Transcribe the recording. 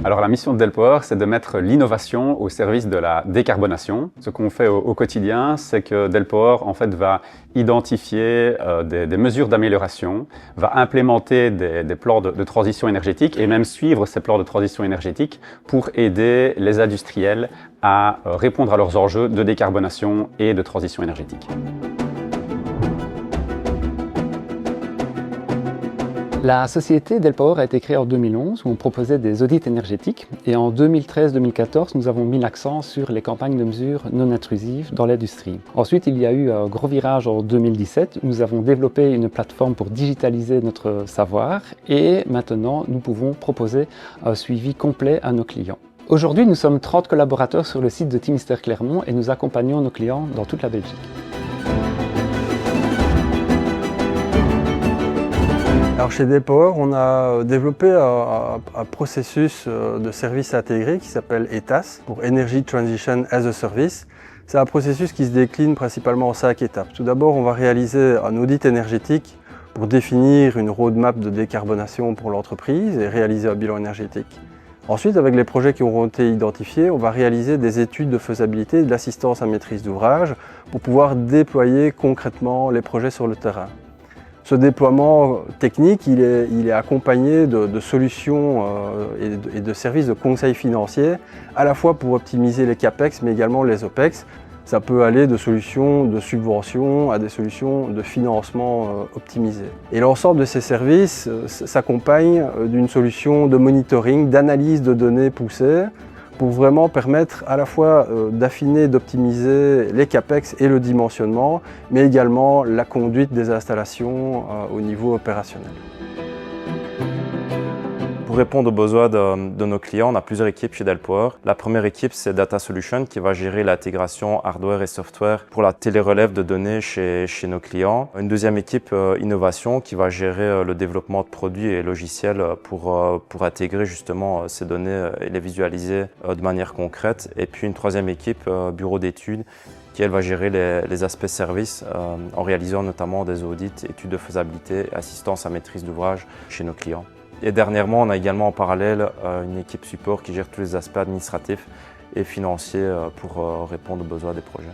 Alors la mission de Delpower, c'est de mettre l'innovation au service de la décarbonation. Ce qu'on fait au quotidien, c'est que Delpower en fait va identifier des mesures d'amélioration, va implémenter des plans de transition énergétique et même suivre ces plans de transition énergétique pour aider les industriels à répondre à leurs enjeux de décarbonation et de transition énergétique. La société Delpower a été créée en 2011 où on proposait des audits énergétiques et en 2013-2014 nous avons mis l'accent sur les campagnes de mesures non intrusives dans l'industrie. Ensuite il y a eu un gros virage en 2017 où nous avons développé une plateforme pour digitaliser notre savoir et maintenant nous pouvons proposer un suivi complet à nos clients. Aujourd'hui nous sommes 30 collaborateurs sur le site de Timister Clermont et nous accompagnons nos clients dans toute la Belgique. Alors chez Delpower, on a développé un processus de service intégré qui s'appelle ETAS, pour Energy Transition as a Service. C'est un processus qui se décline principalement en 5 étapes. Tout d'abord, on va réaliser un audit énergétique pour définir une roadmap de décarbonation pour l'entreprise et réaliser un bilan énergétique. Ensuite, avec les projets qui auront été identifiés, on va réaliser des études de faisabilité et de l'assistance à maîtrise d'ouvrage pour pouvoir déployer concrètement les projets sur le terrain. Ce déploiement technique, il est accompagné de solutions et de services de conseil financier, à la fois pour optimiser les CAPEX, mais également les OPEX. Ça peut aller de solutions de subvention à des solutions de financement optimisées. Et l'ensemble de ces services s'accompagne d'une solution de monitoring, d'analyse de données poussées, pour vraiment permettre à la fois d'affiner, d'optimiser les CAPEX et le dimensionnement, mais également la conduite des installations au niveau opérationnel. Pour répondre aux besoins de nos clients, on a plusieurs équipes chez Delpower. La première équipe, c'est Data Solutions qui va gérer l'intégration hardware et software pour la télérelève de données chez nos clients. Une deuxième équipe, Innovation, qui va gérer le développement de produits et logiciels pour intégrer justement ces données et les visualiser de manière concrète. Et puis une troisième équipe, Bureau d'études, qui elle va gérer les aspects services en réalisant notamment des audits, études de faisabilité, assistance à maîtrise d'ouvrage chez nos clients. Et dernièrement, on a également en parallèle une équipe support qui gère tous les aspects administratifs et financiers pour répondre aux besoins des projets.